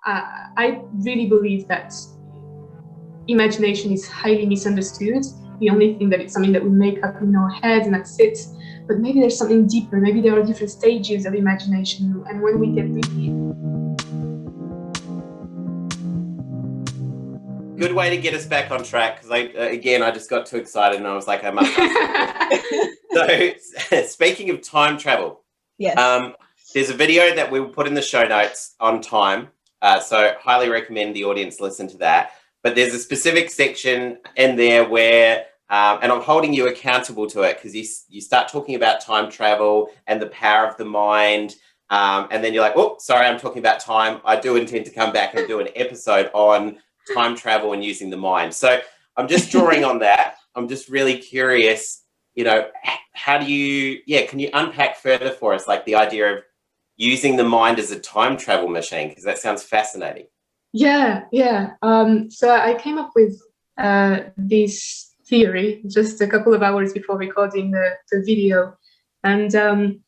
I really believe that imagination is highly misunderstood. We only think that it's something that we make up in our heads and that's it. But maybe there's something deeper. Maybe there are different stages of imagination. And when we get really... Good way to get us back on track, because I just got too excited and I was like, I must ask. So speaking of time travel, yes. There's a video that we will put in the show notes on time. So highly recommend the audience listen to that. But there's a specific section in there where, and I'm holding you accountable to it, because you start talking about time travel and the power of the mind. And then you're like, oh, sorry, I'm talking about time. I do intend to come back and do an episode on time travel and using the mind. So I'm just drawing on that. I'm just really curious, how do you, can you unpack further for us, like the idea of using the mind as a time travel machine? Because that sounds fascinating. Yeah. So I came up with this theory just a couple of hours before recording the video. And,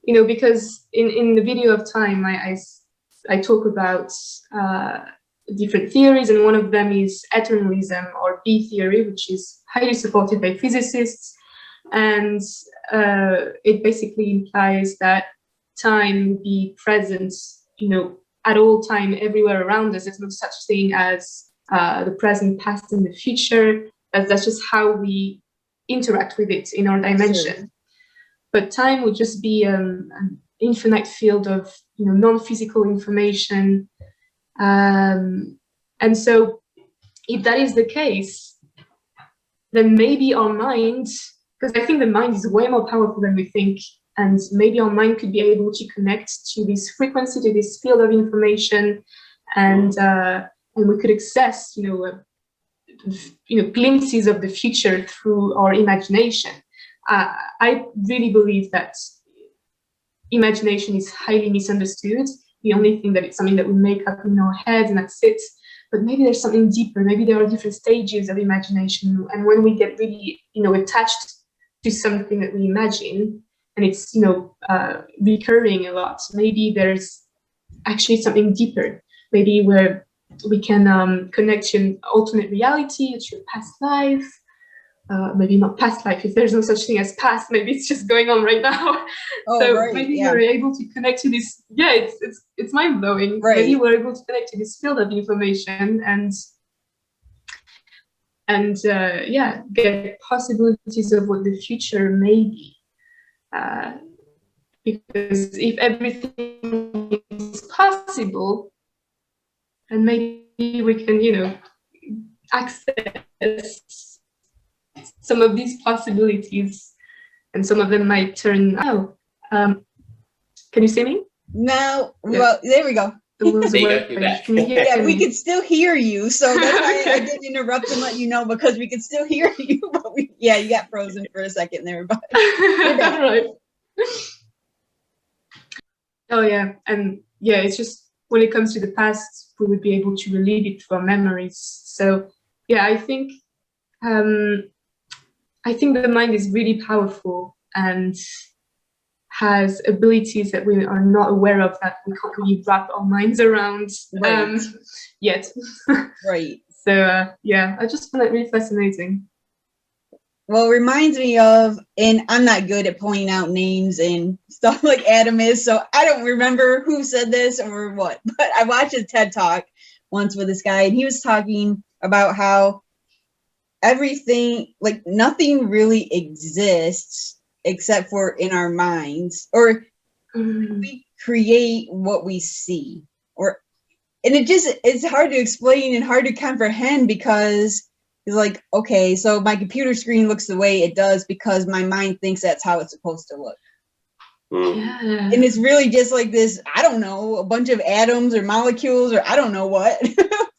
because in the video of time, I talk about different theories, and one of them is eternalism, or B theory, which is highly supported by physicists. And it basically implies that time will be present, at all time, everywhere around us. There's no such thing as the present, past, and the future. That's just how we interact with it in our dimension. Sure. But time would just be an infinite field of non-physical information. And so if that is the case, then maybe our mind, because I think the mind is way more powerful than we think, and maybe our mind could be able to connect to this frequency, to this field of information, and we could access, glimpses of the future through our imagination. I really believe that imagination is highly misunderstood. We only think that it's something that we make up in our heads and that's it. But maybe there's something deeper. Maybe there are different stages of imagination. And when we get really, attached to something that we imagine, and it's, recurring a lot, maybe there's actually something deeper. Maybe where we can connect to an alternate reality, to a past life. Maybe not past life, if there's no such thing as past, maybe it's just going on right now. Maybe we're able to connect to this. It's mind-blowing. Right. Maybe we're able to connect to this field of information and get possibilities of what the future may be. Because if everything is possible, and maybe we can, access some of these possibilities, and some of them might turn out. Can you see me? No. Yeah. Well, there we go. Can you hear me? We can still hear you. So that's why I didn't interrupt and let you know, because we can still hear you. But you got frozen for a second there. But right. Oh yeah, and it's just when it comes to the past, we would be able to relive it through our memories. So I think the mind is really powerful and has abilities that we are not aware of, that we can't really wrap our minds around yet. Right. So I just find that really fascinating. Well, it reminds me of, and I'm not good at pointing out names and stuff like Adam is, so I don't remember who said this or what, but I watched a TED Talk once with this guy, and he was talking about how everything, like nothing really exists except for in our minds, or we create what we see, and it's hard to explain and hard to comprehend, because it's like, okay, so my computer screen looks the way it does because my mind thinks that's how it's supposed to look. Yeah. And it's really just like this, I don't know, a bunch of atoms or molecules or I don't know what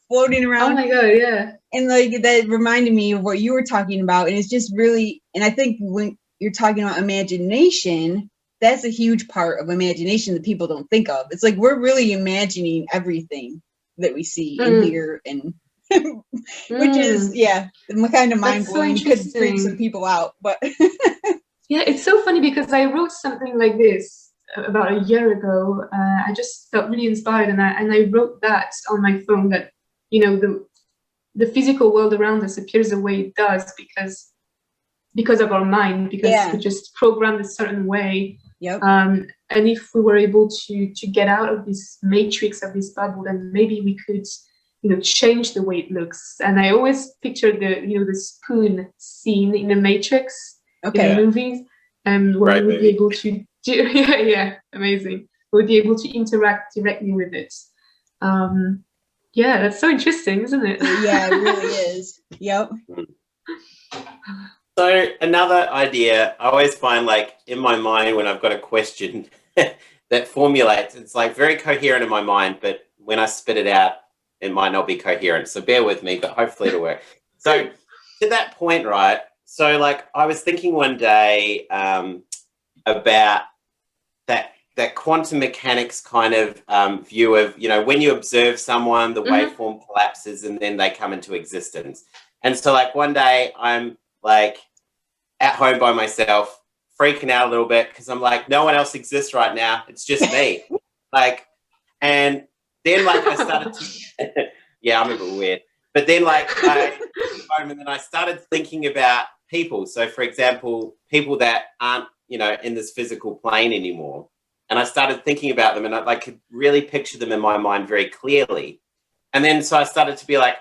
floating around. Oh my God, yeah. And like that reminded me of what you were talking about. And it's just really, and I think when you're talking about imagination, that's a huge part of imagination that people don't think of. It's like we're really imagining everything that we see and hear, and which is kind of mind blowing. Could freak some people out, but yeah, it's so funny because I wrote something like this about a year ago, I just felt really inspired, and I wrote that on my phone, that the physical world around us appears the way it does because of our mind, because we just programmed a certain way. Yep. And if we were able to get out of this matrix, of this bubble, then maybe we could change the way it looks. And I always pictured the spoon scene in the Matrix, in the movies, where we would be able to do amazing. We would be able to interact directly with it. That's so interesting, isn't it? Yeah, it really is. Yep. So another idea, I always find, like, in my mind when I've got a question that formulates, it's like very coherent in my mind, but when I spit it out, it might not be coherent. So bear with me, but hopefully it'll work. So to that point, right? So like I was thinking one day about that quantum mechanics kind of view of, when you observe someone, the waveform collapses and then they come into existence. And so like one day I'm like at home by myself, freaking out a little bit because I'm like, no one else exists right now. It's just me. And then like I started to, I'm a bit weird. But then like and then I started thinking about people. So for example, people that aren't, in this physical plane anymore. And I started thinking about them, and I could really picture them in my mind very clearly. And then so I started to be like,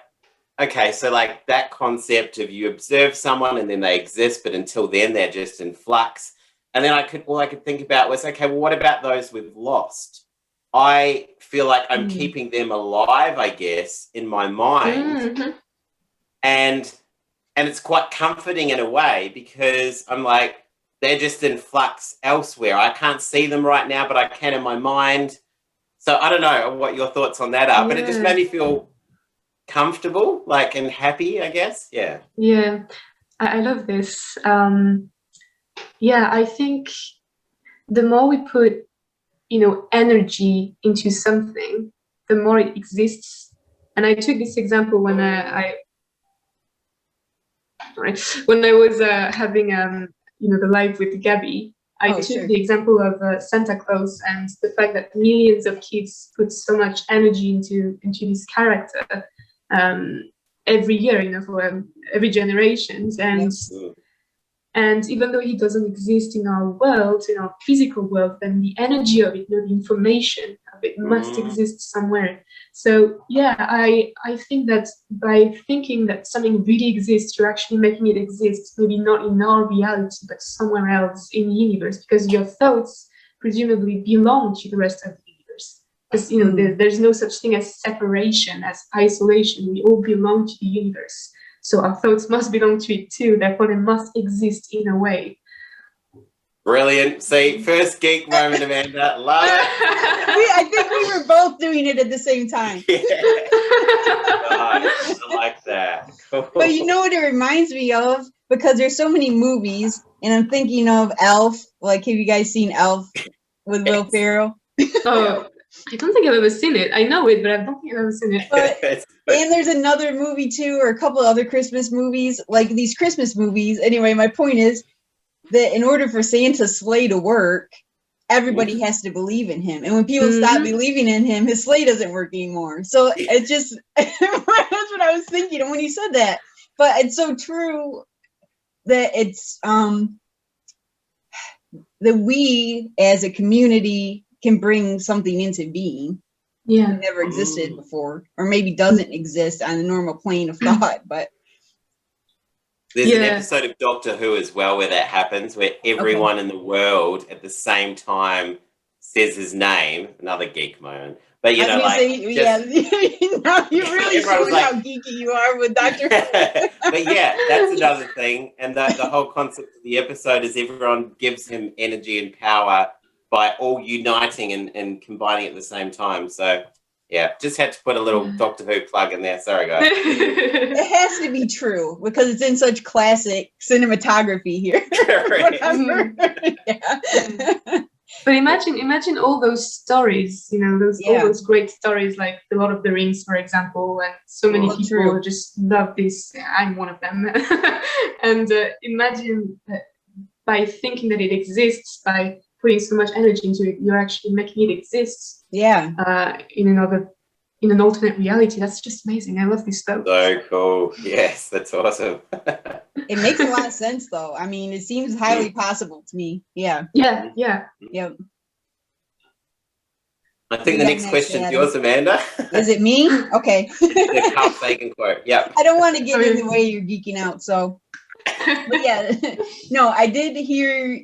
okay, so like that concept of you observe someone and then they exist, but until then they're just in flux. And then all I could think about was, okay, well, what about those we've lost? I feel like I'm keeping them alive, I guess, in my mind. Mm-hmm. And it's quite comforting in a way, because I'm like, they're just in flux elsewhere. I can't see them right now, but I can in my mind. So I don't know what your thoughts on that are, but it just made me feel comfortable, like, and happy, I guess. I love this. I think the more we put energy into something, the more it exists. And I took this example when when I was having the live with Gabby. I took the example of Santa Claus and the fact that millions of kids put so much energy into this character every year, for every generation. And even though he doesn't exist in our world, in our physical world, then the energy of it, the information of it must exist somewhere. So I think that by thinking that something really exists, you're actually making it exist, maybe not in our reality, but somewhere else in the universe, because your thoughts presumably belong to the rest of the universe. Because there's no such thing as separation, as isolation. We all belong to the universe. So our thoughts must belong to it too. Therefore, they must exist in a way. Brilliant. See, first geek moment, Amanda. Love it. I think we were both doing it at the same time. Yeah. Nice. I like that. Cool. But you know what it reminds me of? Because there's so many movies, and I'm thinking of Elf. Like, have you guys seen Elf with Will Ferrell? Oh, I don't think I've ever seen it. I know it, but I don't think I've ever seen it. And there's another movie too, or a couple of other Christmas movies, like these Christmas movies. Anyway, my point is that in order for Santa's sleigh to work, everybody has to believe in him. And when people stop believing in him, his sleigh doesn't work anymore. So it's just, that's what I was thinking when you said that. But it's so true that it's, that we as a community can bring something into being that never existed before, or maybe doesn't exist on the normal plane of thought. But there's an episode of Doctor Who as well where that happens, where everyone in the world at the same time says his name. Another geek moment. But now you really showed how geeky you are with Doctor Who. But that's another thing. And the whole concept of the episode is everyone gives him energy and power by all uniting and combining at the same time. So, just had to put a little Doctor Who plug in there. Sorry, guys. It has to be true because it's in such classic cinematography here. But imagine all those stories, all those great stories like The Lord of the Rings, for example, and so many people just love this. I'm one of them. And imagine by thinking that it exists, by putting so much energy into it, you're actually making it exist. Yeah. In an alternate reality. That's just amazing. I love this stuff. So cool. Yes, that's awesome. It makes a lot of sense, though. I mean, it seems highly possible to me. Yeah. Yeah. Yeah. Yep. I think the next question's yours, Amanda. Is it me? Okay. The Carl Sagan quote. Yeah. I don't want to get in the way you're geeking out, so. But yeah, no, I did hear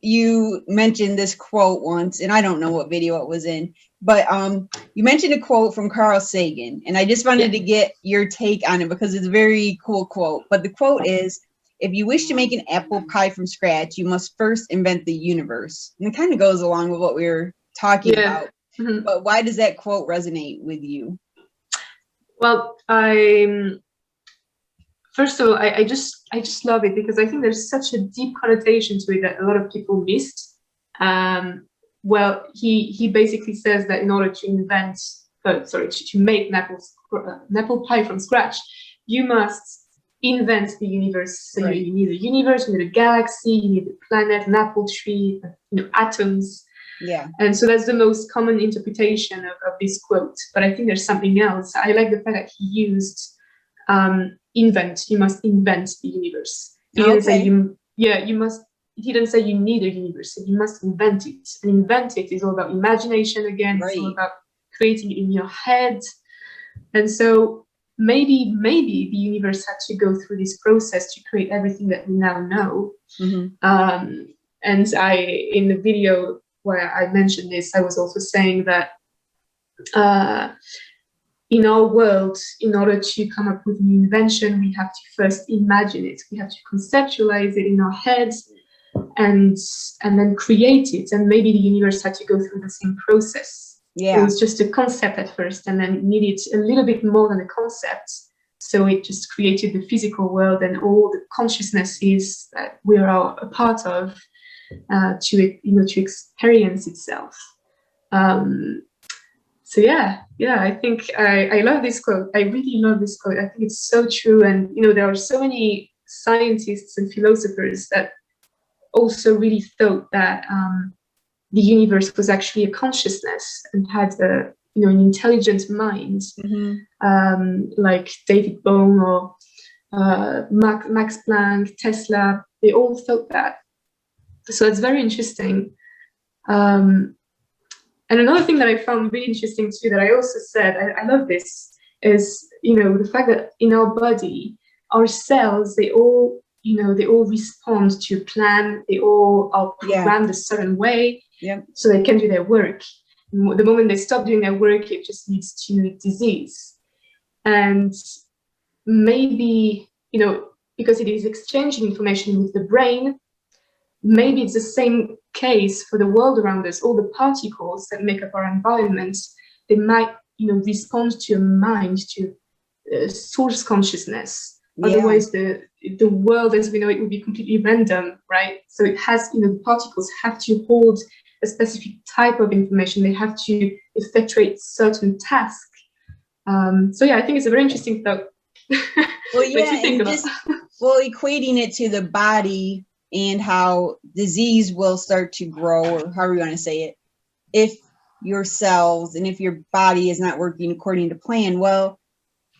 you mention this quote once, and I don't know what video it was in, but you mentioned a quote from Carl Sagan, and I just wanted to get your take on it because it's a very cool quote. But the quote is, "If you wish to make an apple pie from scratch, you must first invent the universe." And it kind of goes along with what we were talking about. Mm-hmm. But why does that quote resonate with you? Well, first of all, I just love it because I think there's such a deep connotation to it that a lot of people missed. Well, he basically says that in order to to make an apple pie from scratch, you must invent the universe. So you need a universe, you need a galaxy, you need a planet, an apple tree, atoms. Yeah. And so that's the most common interpretation of this quote. But I think there's something else. I like the fact that he used invent. You must invent the universe. He didn't say you must. He didn't say you need a universe. You must invent it. And invent it is all about imagination again. It's all about creating it in your head. And so maybe the universe had to go through this process to create everything that we now know. Mm-hmm. And in the video where I mentioned this, I was also saying that in our world, in order to come up with a new invention, we have to first imagine it. We have to conceptualize it in our heads and then create it. And maybe the universe had to go through the same process. Yeah. It was just a concept at first, and then it needed a little bit more than a concept. So it just created the physical world and all the consciousnesses that we are a part of to experience itself. So yeah, I think I love this quote. I really love this quote. I think it's so true. And, there are so many scientists and philosophers that also really thought that the universe was actually a consciousness and had an intelligent mind, like David Bohm or Max Planck, Tesla. They all thought that. So it's very interesting. And another thing that I found really interesting too, that I also said, I love this, is, the fact that in our body, our cells, they all respond to a plan. They all are programmed a certain way, so they can do their work. The moment they stop doing their work, it just leads to disease. And maybe, because it is exchanging information with the brain, maybe it's the same case for the world around us. All the particles that make up our environment, they might, respond to a mind, to source consciousness. Otherwise, the world as we know it would be completely random, right? So it has, the particles have to hold a specific type of information. They have to effectuate certain tasks. So yeah, I think it's a very interesting thought. Well, yeah, and equating it to the body and how disease will start to grow, or however you want to say it, if your cells and if your body is not working according to plan. Well,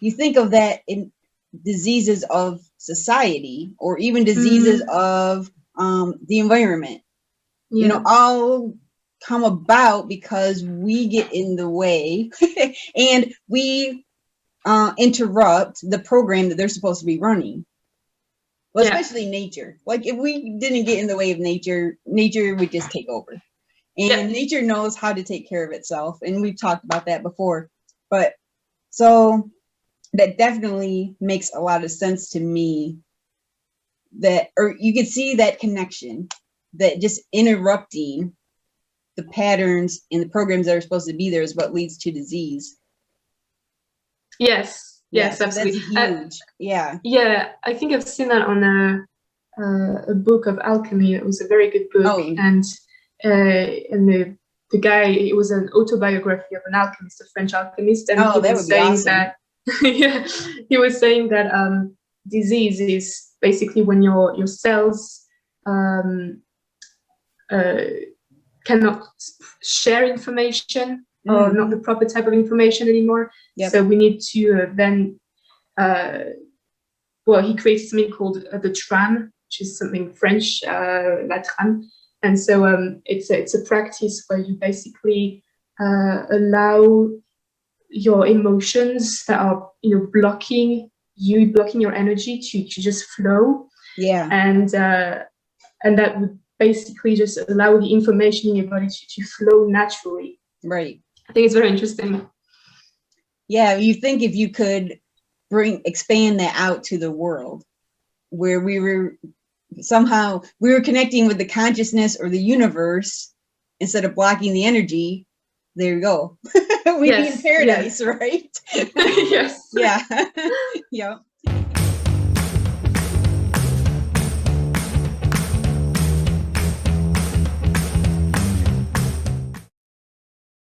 you think of that in diseases of society, or even diseases of the environment, all come about because we get in the way and we interrupt the program that they're supposed to be running. Well, especially nature. Like, if we didn't get in the way of nature would just take over. And nature knows how to take care of itself. And we've talked about that before. But so that definitely makes a lot of sense to me, or you could see that connection, that just interrupting the patterns and the programs that are supposed to be there is what leads to disease. Yes, so absolutely. That's huge. Yeah, I think I've seen that on a book of alchemy. It was a very good book, and the guy, it was an autobiography of an alchemist, a French alchemist, and he was saying that he was saying that disease is basically when your cells cannot share information or not the proper type of information anymore. Yep. So we need to then, well, he created something called the tram, which is something French, la trame. And so it's a practice where you basically allow your emotions that are, you know, blocking your energy to just flow. Yeah. And that would basically just allow the information in your body to flow naturally. Right. I think it's very interesting. Yeah, you think if you could expand that out to the world, where we were connecting with the consciousness or the universe instead of blocking the energy. There you go. We'd be in paradise, right? Yes. Yeah. Yep.